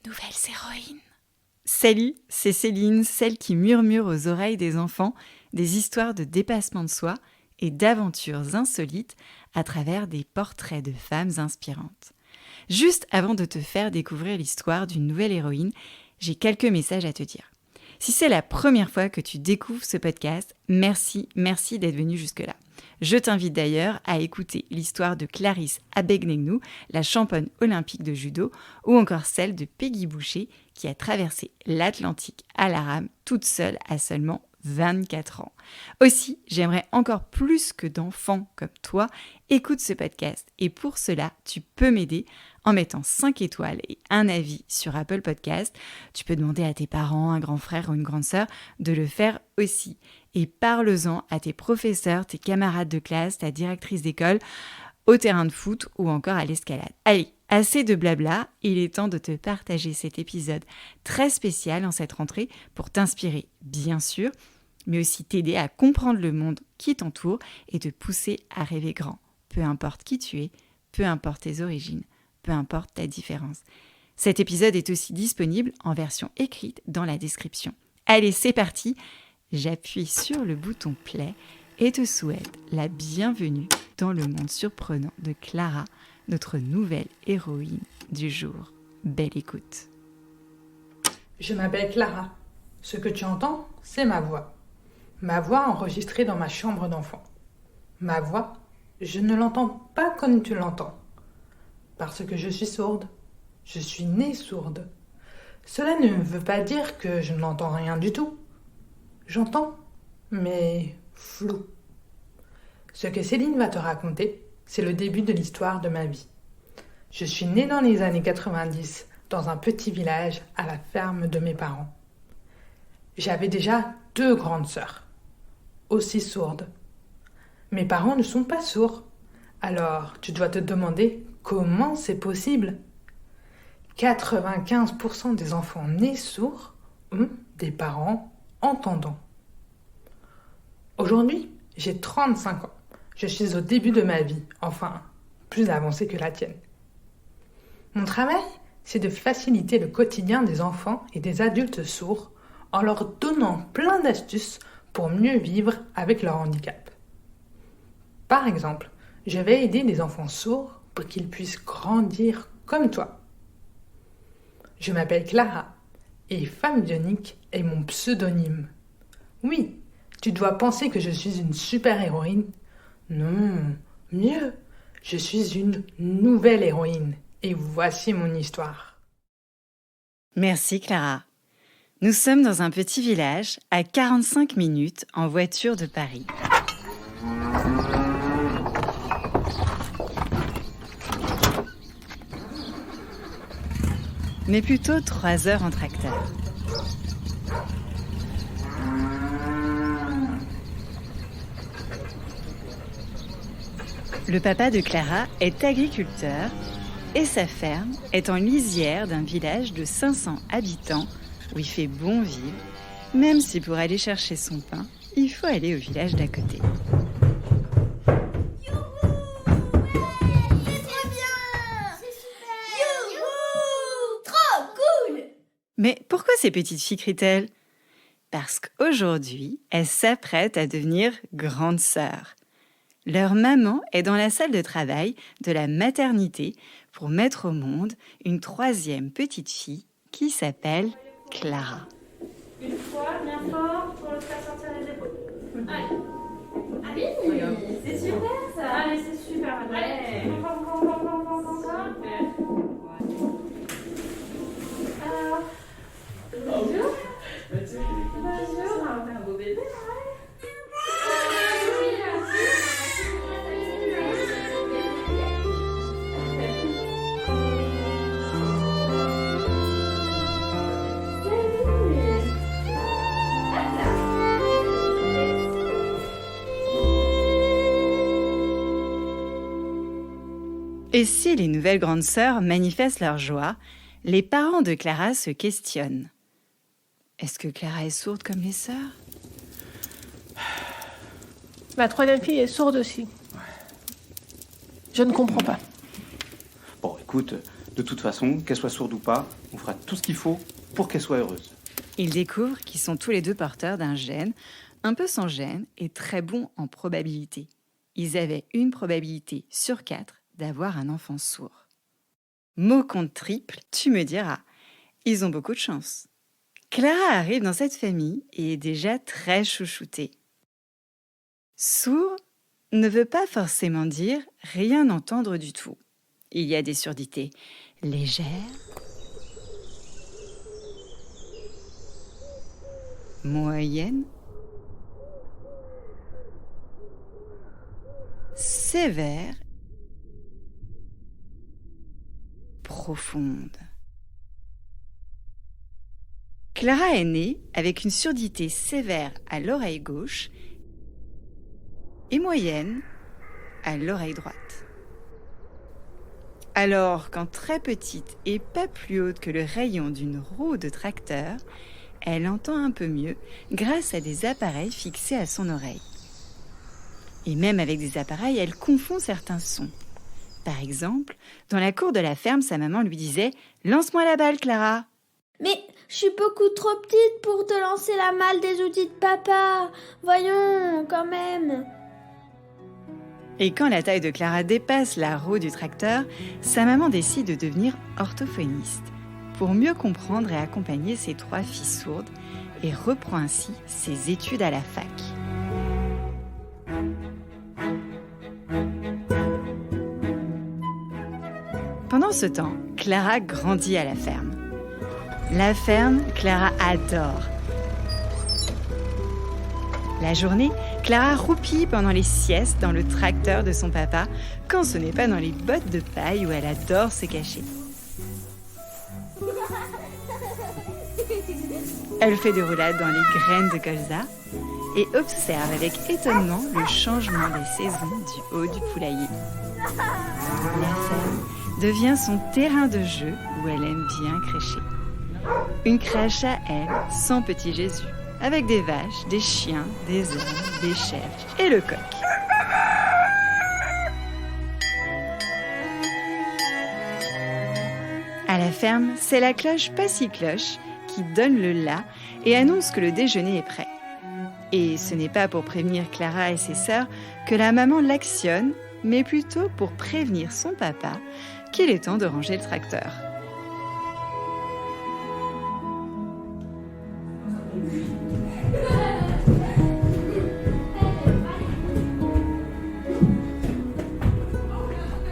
nouvelles héroïnes. Salut, c'est Céline, celle qui murmure aux oreilles des enfants des histoires de dépassement de soi et d'aventures insolites à travers des portraits de femmes inspirantes. Juste avant de te faire découvrir l'histoire d'une nouvelle héroïne, j'ai quelques messages à te dire. Si c'est la première fois que tu découvres ce podcast, merci d'être venu jusque-là. Je t'invite d'ailleurs à écouter l'histoire de Clarisse Abegneghnou, la championne olympique de judo, ou encore celle de Peggy Boucher, qui a traversé l'Atlantique à la rame toute seule à seulement 24 ans. Aussi, j'aimerais encore plus que d'enfants comme toi écoutent ce podcast. Et pour cela, tu peux m'aider en mettant 5 étoiles et un avis sur Apple Podcast. Tu peux demander à tes parents, un grand frère ou une grande sœur de le faire aussi. Et parle-en à tes professeurs, tes camarades de classe, ta directrice d'école, au terrain de foot ou encore à l'escalade. Allez, assez de blabla, il est temps de te partager cet épisode très spécial en cette rentrée pour t'inspirer, bien sûr, mais aussi t'aider à comprendre le monde qui t'entoure et te pousser à rêver grand. Peu importe qui tu es, peu importe tes origines, peu importe ta différence. Cet épisode est aussi disponible en version écrite dans la description. Allez, c'est parti! J'appuie sur le bouton play et te souhaite la bienvenue dans le monde surprenant de Clara, notre nouvelle héroïne du jour. Belle écoute. Je m'appelle Clara. Ce que tu entends, c'est ma voix. Ma voix enregistrée dans ma chambre d'enfant. Ma voix, je ne l'entends pas comme tu l'entends. Parce que je suis sourde. Je suis née sourde. Cela ne veut pas dire que je n'entends rien du tout. J'entends, mais flou. Ce que Céline va te raconter, c'est le début de l'histoire de ma vie. Je suis née dans les années 90, dans un petit village à la ferme de mes parents. J'avais déjà 2 grandes sœurs, aussi sourdes. Mes parents ne sont pas sourds, alors tu dois te demander comment c'est possible. 95% des enfants nés sourds ont des parents entendants. Aujourd'hui, j'ai 35 ans. Je suis au début de ma vie, enfin, plus avancée que la tienne. Mon travail, c'est de faciliter le quotidien des enfants et des adultes sourds en leur donnant plein d'astuces pour mieux vivre avec leur handicap. Par exemple, je vais aider les enfants sourds pour qu'ils puissent grandir comme toi. Je m'appelle Clara et Femme Bionique est mon pseudonyme. Oui, tu dois penser que je suis une super-héroïne. Non, mieux, je suis une nouvelle héroïne. Et voici mon histoire. Merci Clara. Nous sommes dans un petit village à 45 minutes en voiture de Paris. Mais plutôt 3 heures en tracteur. Le papa de Clara est agriculteur et sa ferme est en lisière d'un village de 500 habitants où il fait bon vivre, même si pour aller chercher son pain, il faut aller au village d'à côté. Mais pourquoi ces petites filles crient-elles ? Parce qu'aujourd'hui, elles s'apprêtent à devenir grandes sœurs. Leur maman est dans la salle de travail de la maternité pour mettre au monde une 3e petite fille qui s'appelle Clara. Une fois, bien fort, pour le faire sortir les épaules. Allez. Allez, c'est super ça. Allez, c'est super. Allez, encore. Super. Alors, bonjour. Bonjour. T'es un beau bébé, ouais. Et si les nouvelles grandes sœurs manifestent leur joie, les parents de Clara se questionnent. Est-ce que Clara est sourde comme les sœurs ? Ma 3e fille est sourde aussi. Je ne comprends pas. Bon, écoute, De toute façon, qu'elle soit sourde ou pas, on fera tout ce qu'il faut pour qu'elle soit heureuse. Ils découvrent qu'ils sont tous les deux porteurs d'un gène, un peu sans gène et très bons en probabilité. Ils avaient une probabilité sur 4 d'avoir un enfant sourd. Mot compte triple, tu me diras. Ils ont beaucoup de chance. Clara arrive dans cette famille et est déjà très chouchoutée. Sourd ne veut pas forcément dire rien entendre du tout. Il y a des surdités légères, moyennes, sévères, profondes. Clara est née avec une surdité sévère à l'oreille gauche et moyenne à l'oreille droite. Alors qu'en très petite et pas plus haute que le rayon d'une roue de tracteur, elle entend un peu mieux grâce à des appareils fixés à son oreille. Et même avec des appareils, elle confond certains sons. Par exemple, dans la cour de la ferme, sa maman lui disait « Lance-moi la balle, Clara !» Mais je suis beaucoup trop petite pour te lancer la malle des outils de papa. Voyons, quand même. Et quand la taille de Clara dépasse la roue du tracteur, sa maman décide de devenir orthophoniste pour mieux comprendre et accompagner ses 3 filles sourdes et reprend ainsi ses études à la fac. Pendant ce temps, Clara grandit à la ferme. La ferme, Clara adore. La journée, Clara roupille pendant les siestes dans le tracteur de son papa, quand ce n'est pas dans les bottes de paille où elle adore se cacher. Elle fait des roulades dans les graines de colza et observe avec étonnement le changement des saisons du haut du poulailler. La ferme devient son terrain de jeu où elle aime bien crécher. Une crèche à elle, sans petit Jésus, avec des vaches, des chiens, des hommes, des chèvres et le coq. À la ferme, c'est la cloche Passy-Cloche qui donne le la et annonce que le déjeuner est prêt. Et ce n'est pas pour prévenir Clara et ses sœurs que la maman l'actionne, mais plutôt pour prévenir son papa qu'il est temps de ranger le tracteur.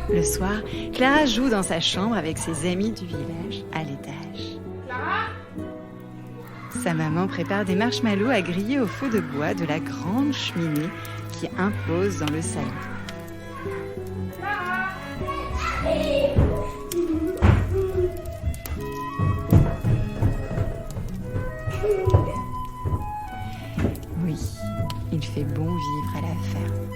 Le soir, Clara joue dans sa chambre avec ses amis du village à l'étage. Sa maman prépare des marshmallows à griller au feu de bois de la grande cheminée qui impose dans le salon. Oui, il fait bon vivre à la ferme.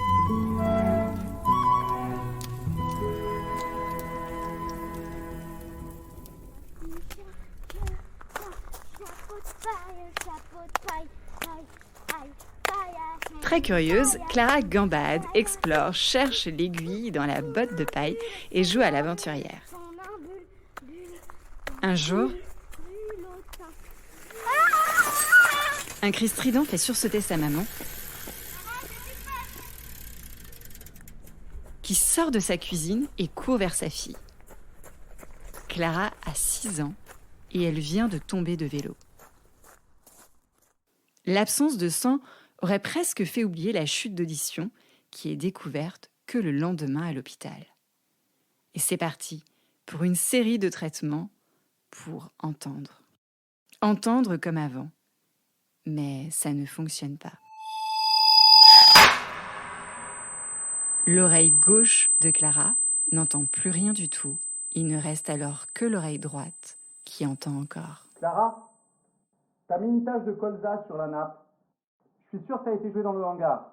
Très curieuse, Clara gambade, explore, cherche l'aiguille dans la botte de paille et joue à l'aventurière. Un jour, un cri strident fait sursauter sa maman, qui sort de sa cuisine et court vers sa fille. Clara a 6 ans et elle vient de tomber de vélo. L'absence de sang aurait presque fait oublier la chute d'audition qui est découverte que le lendemain à l'hôpital. Et c'est parti pour une série de traitements pour entendre. Entendre comme avant. Mais ça ne fonctionne pas. L'oreille gauche de Clara n'entend plus rien du tout. Il ne reste alors que l'oreille droite qui entend encore. Clara, t'as mis une tache de colza sur la nappe. Je suis sûr que ça a été joué dans le hangar.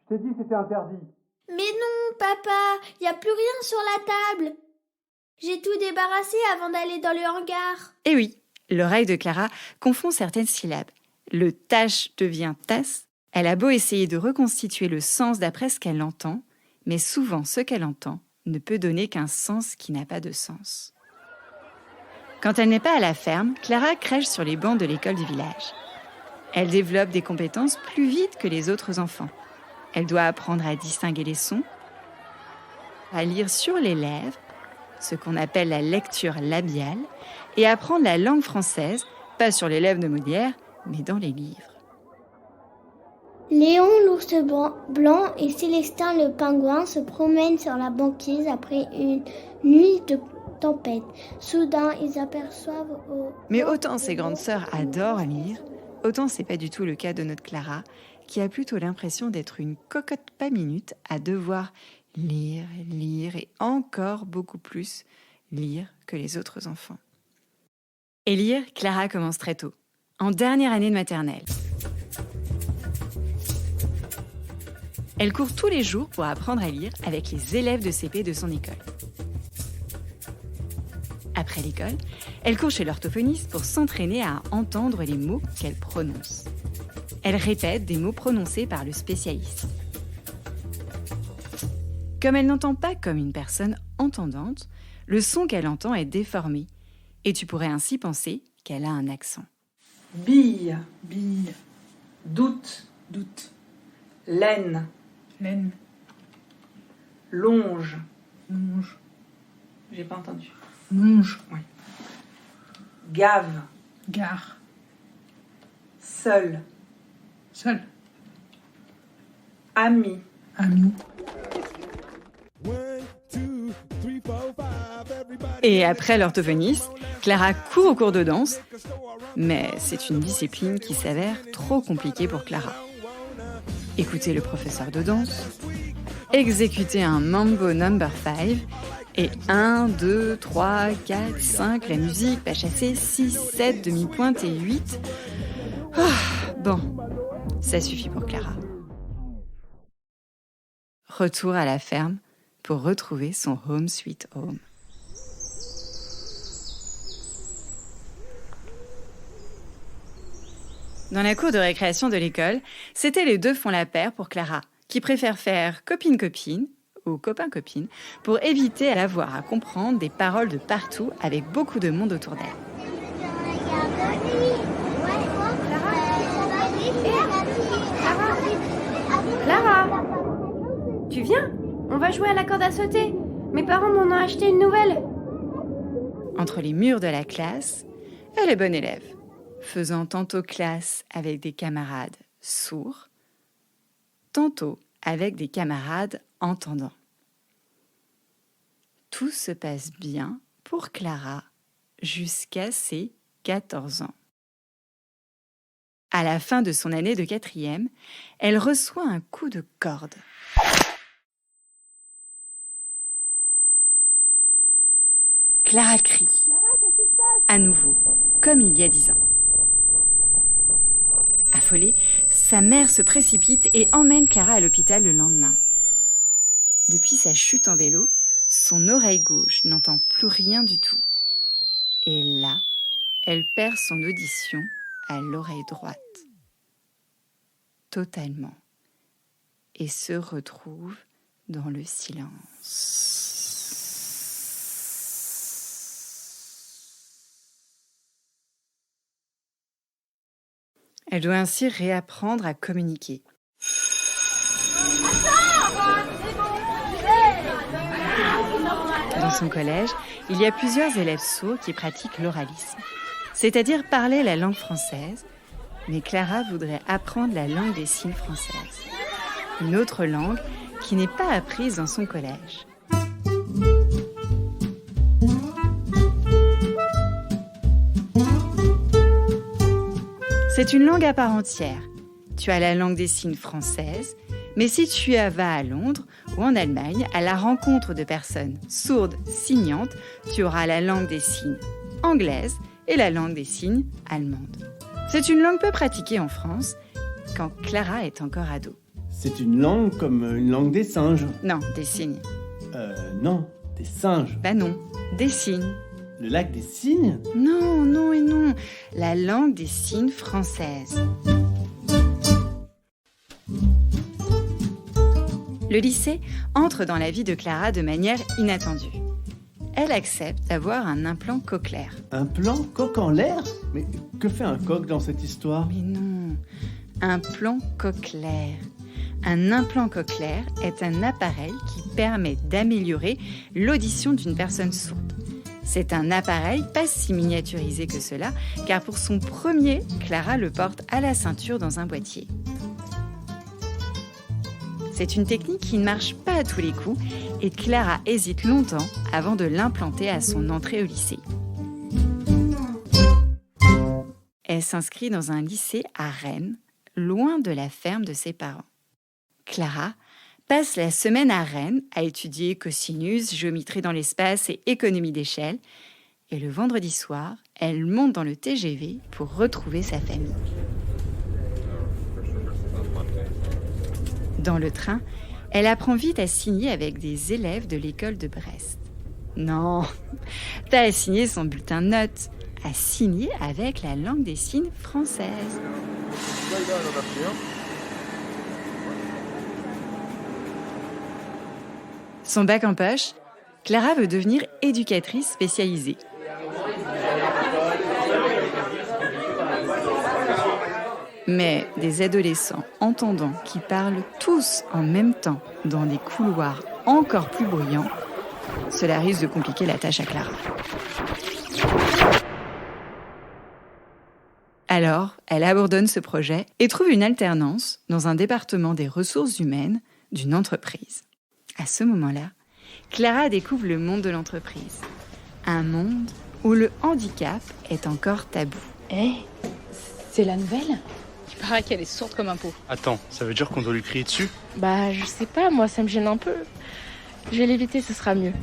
Je t'ai dit que c'était interdit. Mais non, papa, y a plus rien sur la table. J'ai tout débarrassé avant d'aller dans le hangar. Eh oui, l'oreille de Clara confond certaines syllabes. Le tache devient tasse. Elle a beau essayer de reconstituer le sens d'après ce qu'elle entend, mais souvent ce qu'elle entend ne peut donner qu'un sens qui n'a pas de sens. Quand elle n'est pas à la ferme, Clara crèche sur les bancs de l'école du village. Elle développe des compétences plus vite que les autres enfants. Elle doit apprendre à distinguer les sons, à lire sur les lèvres, ce qu'on appelle la lecture labiale, et apprendre la langue française, pas sur les lèvres de Molière, mais dans les livres. Léon, l'ours blanc et Célestin, le pingouin, se promènent sur la banquise après une nuit de tempête. Soudain, ils aperçoivent Mais autant ses grandes sœurs adorent lire, autant c'est pas du tout le cas de notre Clara, qui a plutôt l'impression d'être une cocotte pas minute à devoir lire et encore beaucoup plus lire que les autres enfants. Et lire, Clara commence très tôt, en dernière année de maternelle. Elle court tous les jours pour apprendre à lire avec les élèves de CP de son école. Après l'école, elle court chez l'orthophoniste pour s'entraîner à entendre les mots qu'elle prononce. Elle répète des mots prononcés par le spécialiste. Comme elle n'entend pas comme une personne entendante, le son qu'elle entend est déformé, et tu pourrais ainsi penser qu'elle a un accent. Bille, Bille, doute, doute, laine, laine, longe. longe, J'ai pas entendu. longe, Gave, gare, seul, seul, ami, ami, Et après l'orthophoniste, Clara court au cours de danse, mais c'est une discipline qui s'avère trop compliquée pour Clara. Écouter le professeur de danse, exécuter un mambo number 5, et 1, 2, 3, 4, 5, la musique, pas chassée, 6, 7, demi-pointe et 8. Bon, ça suffit pour Clara. Retour à la ferme pour retrouver son home sweet home. Dans la cour de récréation de l'école, c'était les deux font la paire pour Clara, qui préfère faire copine-copine ou copain-copine pour éviter d'avoir à comprendre des paroles de partout avec beaucoup de monde autour d'elle. Clara, tu viens? On va jouer à la corde à sauter. Mes parents m'en ont acheté une nouvelle. Entre les murs de la classe, elle est bonne élève, faisant tantôt classe avec des camarades sourds, tantôt avec des camarades entendants. Tout se passe bien pour Clara jusqu'à ses 14 ans. À la fin de son année de 4e, elle reçoit un coup de corde. Clara crie, à nouveau, comme il y a 10 ans. Affolée, sa mère se précipite et emmène Clara à l'hôpital le lendemain. Depuis sa chute en vélo, son oreille gauche n'entend plus rien du tout. Et là, elle perd son audition à l'oreille droite. Totalement. Et se retrouve dans le silence. Elle doit ainsi réapprendre à communiquer. Dans son collège, il y a plusieurs élèves sourds qui pratiquent l'oralisme, c'est-à-dire parler la langue française, mais Clara voudrait apprendre la langue des signes française, une autre langue qui n'est pas apprise dans son collège. C'est une langue à part entière. Tu as la langue des signes française, mais si tu vas à Londres ou en Allemagne à la rencontre de personnes sourdes signantes, tu auras la langue des signes anglaise et la langue des signes allemande. C'est une langue peu pratiquée en France quand Clara est encore ado. C'est une langue comme une langue des singes. Non, des signes. Non, des singes. Bah non, des signes. Le lac des cygnes? Non, non et non. La langue des signes française. Le lycée entre dans la vie de Clara de manière inattendue. elle accepte d'avoir un implant cochléaire. Un plan coq en l'air? Mais que fait un coq dans cette histoire? Mais non, un plan cochléaire. Un implant cochléaire est un appareil qui permet d'améliorer l'audition d'une personne sourde. C'est un appareil pas si miniaturisé que cela, car pour son premier, Clara le porte à la ceinture dans un boîtier. C'est une technique qui ne marche pas à tous les coups et Clara hésite longtemps avant de l'implanter à son entrée au lycée. Elle s'inscrit dans un lycée à Rennes, loin de la ferme de ses parents. Clara passe la semaine à Rennes à étudier cosinus, géométrie dans l'espace et économie d'échelle. Et le vendredi soir, elle monte dans le TGV pour retrouver sa famille. Dans le train, elle apprend vite à signer avec des élèves de l'école de Brest. Non, pas à signer son bulletin de notes, à signer avec la langue des signes française. Son bac en poche, Clara veut devenir éducatrice spécialisée. Mais des adolescents entendants qui parlent tous en même temps dans des couloirs encore plus bruyants, cela risque de compliquer la tâche à Clara. Alors, elle abandonne ce projet et trouve une alternance dans un département des ressources humaines d'une entreprise. À ce moment-là, Clara découvre le monde de l'entreprise. Un monde où le handicap est encore tabou. C'est la nouvelle? Il paraît qu'elle est sourde comme un pot. Attends, ça veut dire qu'on doit lui crier dessus? Bah, je sais pas, moi ça me gêne un peu. Je vais l'éviter, ce sera mieux.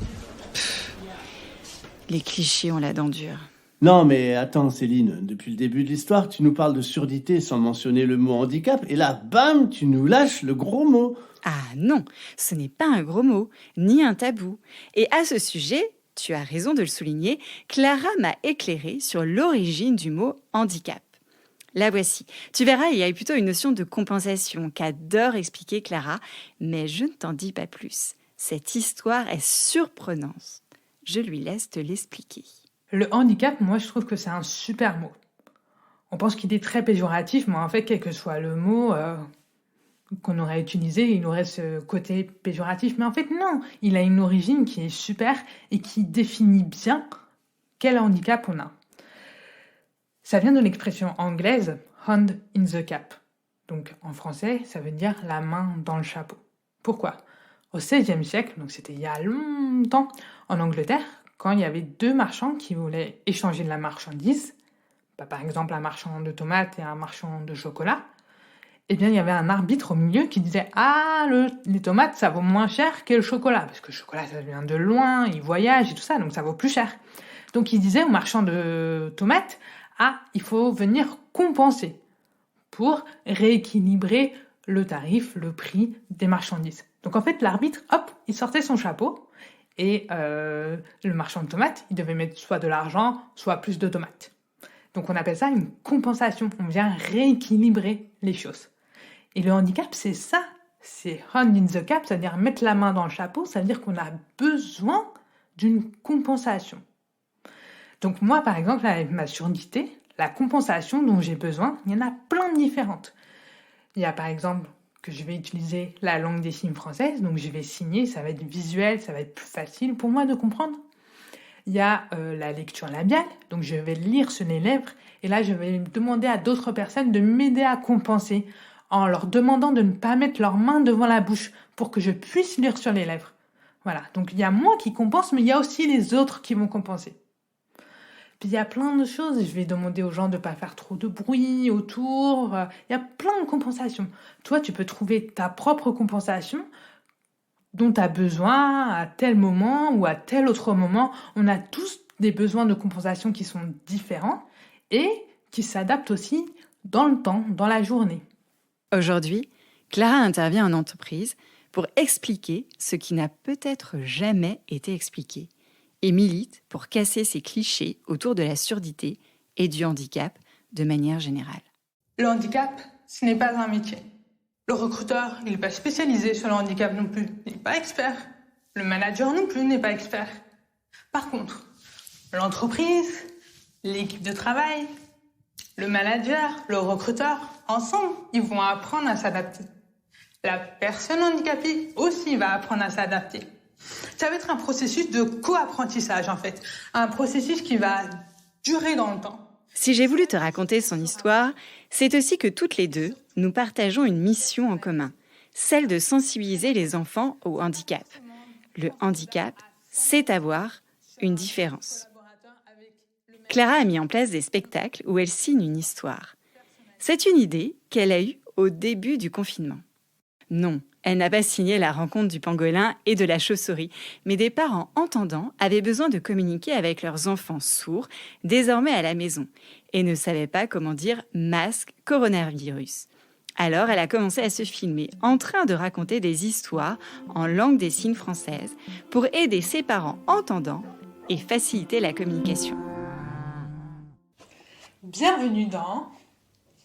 Les clichés ont la dent dure. Non, mais attends, Céline, depuis le début de l'histoire, tu nous parles de surdité sans mentionner le mot handicap, et là, bam, tu nous lâches le gros mot. Ah non, ce n'est pas un gros mot, ni un tabou. Et à ce sujet, tu as raison de le souligner, Clara m'a éclairé sur l'origine du mot handicap. La voici. Tu verras, il y a plutôt une notion de compensation qu'adore expliquer Clara, mais je ne t'en dis pas plus. Cette histoire est surprenante. Je lui laisse te l'expliquer. Le handicap, moi, je trouve que c'est un super mot. On pense qu'il est très péjoratif, mais en fait, quel que soit le mot qu'on aurait utilisé, il aurait ce côté péjoratif. Mais en fait, non, il a une origine qui est super et qui définit bien quel handicap on a. Ça vient de l'expression anglaise « hand in the cap ». Donc, en français, ça veut dire « la main dans le chapeau ». Pourquoi ? Au XVIe siècle, donc c'était il y a longtemps, en Angleterre, quand il y avait deux marchands qui voulaient échanger de la marchandise, par exemple un marchand de tomates et un marchand de chocolat, eh bien il y avait un arbitre au milieu qui disait « Ah, les tomates, ça vaut moins cher que le chocolat, parce que le chocolat, ça vient de loin, il voyage et tout ça, donc ça vaut plus cher. » Donc il disait au marchand de tomates « Ah, il faut venir compenser pour rééquilibrer le tarif, le prix des marchandises. » Donc en fait, l'arbitre, hop, il sortait son chapeau, et le marchand de tomates, il devait mettre soit de l'argent, soit plus de tomates. Donc on appelle ça une compensation. On vient rééquilibrer les choses. Et le handicap, c'est ça. C'est hand in the cap, c'est-à-dire mettre la main dans le chapeau, c'est-à-dire qu'on a besoin d'une compensation. Donc moi, par exemple, avec ma surdité, la compensation dont j'ai besoin, il y en a plein de différentes. Il y a par exemple que je vais utiliser la langue des signes française, donc je vais signer, ça va être visuel, ça va être plus facile pour moi de comprendre. Il y a la lecture labiale, donc je vais lire sur les lèvres, et là je vais demander à d'autres personnes de m'aider à compenser, en leur demandant de ne pas mettre leurs mains devant la bouche, pour que je puisse lire sur les lèvres. Voilà, donc il y a moi qui compense, mais il y a aussi les autres qui vont compenser. Puis il y a plein de choses, je vais demander aux gens de ne pas faire trop de bruit autour, il y a plein de compensations. Toi, tu peux trouver ta propre compensation dont tu as besoin à tel moment ou à tel autre moment. On a tous des besoins de compensation qui sont différents et qui s'adaptent aussi dans le temps, dans la journée. Aujourd'hui, Clara intervient en entreprise pour expliquer ce qui n'a peut-être jamais été expliqué et milite pour casser ces clichés autour de la surdité et du handicap de manière générale. Le handicap, ce n'est pas un métier. Le recruteur, il n'est pas spécialisé sur le handicap non plus, il n'est pas expert. Le manager non plus n'est pas expert. Par contre, l'entreprise, l'équipe de travail, le manager, le recruteur, ensemble, ils vont apprendre à s'adapter. La personne handicapée aussi va apprendre à s'adapter. Ça va être un processus de co-apprentissage, en fait. Un processus qui va durer dans le temps. Si j'ai voulu te raconter son histoire, c'est aussi que toutes les deux, nous partageons une mission en commun, celle de sensibiliser les enfants au handicap. Le handicap, c'est avoir une différence. Clara a mis en place des spectacles où elle signe une histoire. C'est une idée qu'elle a eue au début du confinement. Non, elle n'a pas signé la rencontre du pangolin et de la chauve-souris, mais des parents entendants avaient besoin de communiquer avec leurs enfants sourds, désormais à la maison, et ne savaient pas comment dire « masque, coronavirus ». Alors, elle a commencé à se filmer en train de raconter des histoires en langue des signes française pour aider ses parents entendants et faciliter la communication. Bienvenue dans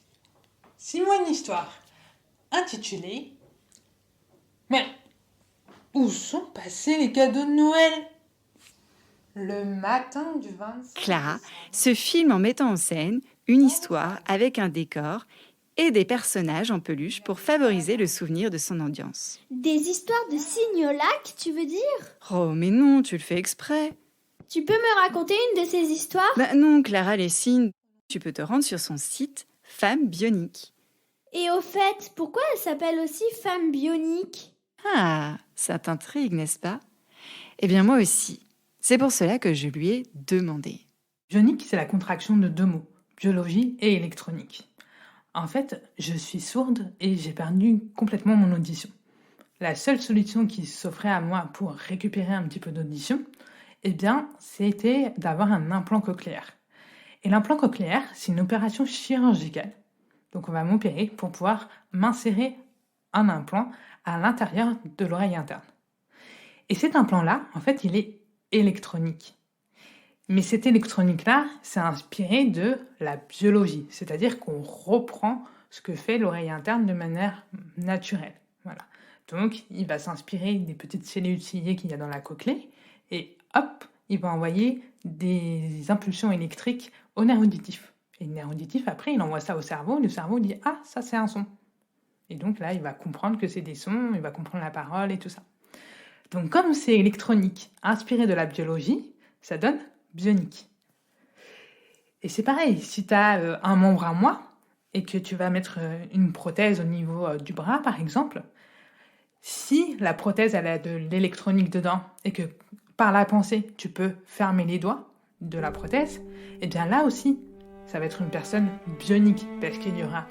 « Dis-moi une histoire » intitulée « Mais où sont passés les cadeaux de Noël ?» Le matin du 26... Clara se filme en mettant en scène une histoire avec un décor et des personnages en peluche pour favoriser le souvenir de son audience. Des histoires de Signolac, tu veux dire? Oh, mais non, tu le fais exprès. Tu peux me raconter une de ces histoires? Bah non, Clara Lessine, tu peux te rendre sur son site Femme Bionique. Et au fait, pourquoi elle s'appelle aussi Femme Bionique? Ah, ça t'intrigue, n'est-ce pas? Eh bien, moi aussi. C'est pour cela que je lui ai demandé. Bionique, c'est la contraction de deux mots, biologie et électronique. En fait, je suis sourde et j'ai perdu complètement mon audition. La seule solution qui s'offrait à moi pour récupérer un petit peu d'audition, eh bien, c'était d'avoir un implant cochléaire. Et l'implant cochléaire, c'est une opération chirurgicale. Donc on va m'opérer pour pouvoir m'insérer un implant à l'intérieur de l'oreille interne. Et cet implant-là, en fait, il est électronique. Mais cette électronique-là, c'est inspiré de la biologie, c'est-à-dire qu'on reprend ce que fait l'oreille interne de manière naturelle. Voilà. Donc, il va s'inspirer des petites cellules ciliées qu'il y a dans la cochlée, et hop, il va envoyer des impulsions électriques au nerf auditif. Et le nerf auditif, après, il envoie ça au cerveau, le cerveau dit « Ah, ça c'est un son ». Et donc là, il va comprendre que c'est des sons, il va comprendre la parole et tout ça. Donc comme c'est électronique, inspiré de la biologie, ça donne bionique. Et c'est pareil, si tu as un membre à moi et que tu vas mettre une prothèse au niveau du bras, par exemple, si la prothèse elle a de l'électronique dedans et que par la pensée, tu peux fermer les doigts de la prothèse, et bien là aussi, ça va être une personne bionique parce qu'il y aura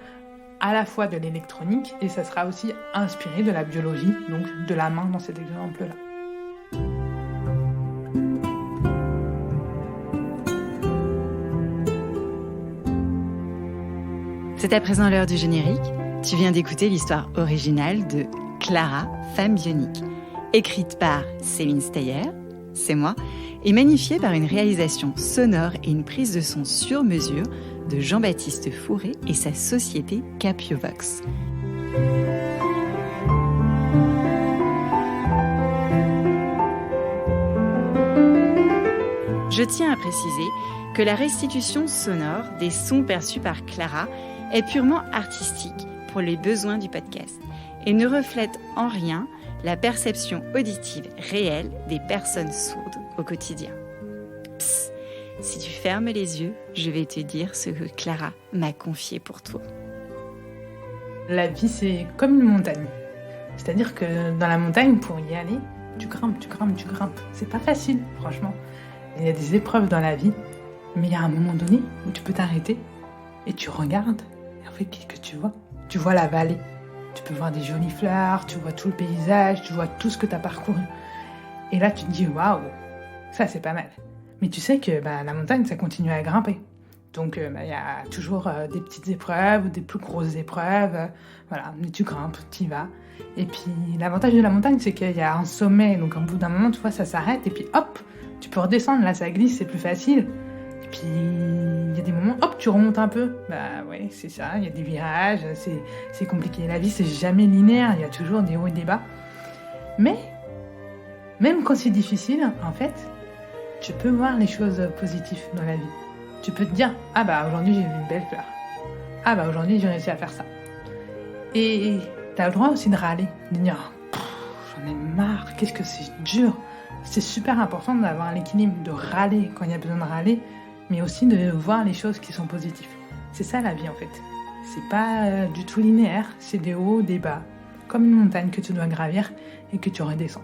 à la fois de l'électronique et ça sera aussi inspiré de la biologie, donc de la main dans cet exemple-là. C'est à présent l'heure du générique. Tu viens d'écouter l'histoire originale de Clara, Femme Bionique, écrite par Céline Steyer, c'est moi, et magnifiée par une réalisation sonore et une prise de son sur mesure de Jean-Baptiste Fourré et sa société Capiovox. Je tiens à préciser que la restitution sonore des sons perçus par Clara est purement artistique pour les besoins du podcast et ne reflète en rien la perception auditive réelle des personnes sourdes au quotidien. Psst, si tu fermes les yeux, je vais te dire ce que Clara m'a confié pour toi. La vie, c'est comme une montagne. C'est-à-dire que dans la montagne, pour y aller, tu grimpes. C'est pas facile, franchement. Il y a des épreuves dans la vie, mais il y a un moment donné où tu peux t'arrêter et tu regardes. Et en fait, qu'est-ce que tu vois? Tu vois la vallée. Tu peux voir des jolies fleurs, tu vois tout le paysage, tu vois tout ce que tu as parcouru. Et là, tu te dis, waouh, ça c'est pas mal. Mais tu sais que la montagne, ça continue à grimper. Donc, y a toujours des petites épreuves, des plus grosses épreuves. Voilà, mais tu grimpes, tu y vas. Et puis, l'avantage de la montagne, c'est qu'il y a un sommet. Donc, au bout d'un moment, tu vois, ça s'arrête. Et puis, hop, tu peux redescendre. Là, ça glisse, c'est plus facile. Et puis, il y a des moments, hop, tu remontes un peu. Bah ouais, c'est ça, il y a des virages, c'est compliqué. La vie, c'est jamais linéaire, il y a toujours des hauts et des bas. Mais, même quand c'est difficile, en fait, tu peux voir les choses positives dans la vie. Tu peux te dire, ah bah aujourd'hui j'ai vu une belle fleur. Ah bah aujourd'hui j'ai réussi à faire ça. Et t'as le droit aussi de râler, de dire, j'en ai marre, qu'est-ce que c'est dur. C'est super important d'avoir l'équilibre, de râler quand il y a besoin de râler, mais aussi de voir les choses qui sont positives. C'est ça la vie en fait. C'est pas du tout linéaire, c'est des hauts, des bas, comme une montagne que tu dois gravir et que tu redescends.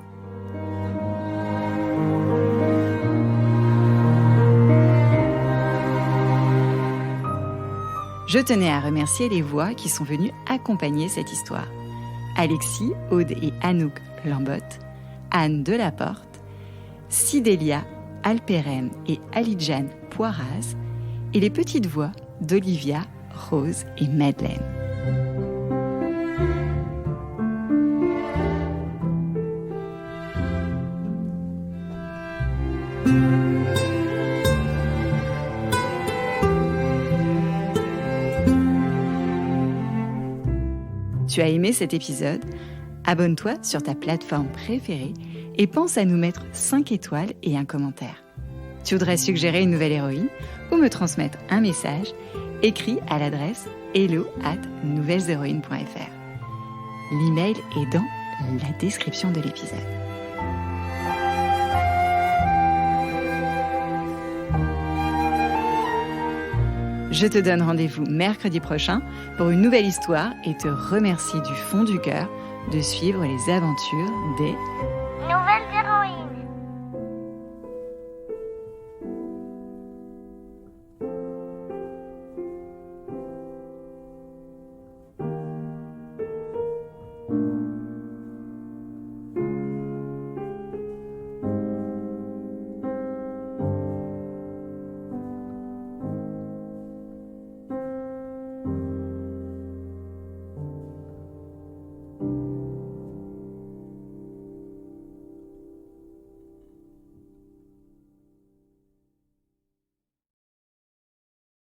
Je tenais à remercier les voix qui sont venues accompagner cette histoire. Alexis, Aude et Anouk Lambotte, Anne Delaporte, Sidélia Alperen et Alidjane Poiraz, et les petites voix d'Olivia, Rose et Madeleine. Tu as aimé cet épisode? Abonne-toi sur ta plateforme préférée et pense à nous mettre 5 étoiles et un commentaire. Tu voudrais suggérer une nouvelle héroïne ou me transmettre un message? Écris à l'adresse hello@nouvelleshéroïnes.fr. L'email est dans la description de l'épisode. Je te donne rendez-vous mercredi prochain pour une nouvelle histoire et te remercie du fond du cœur de suivre les aventures des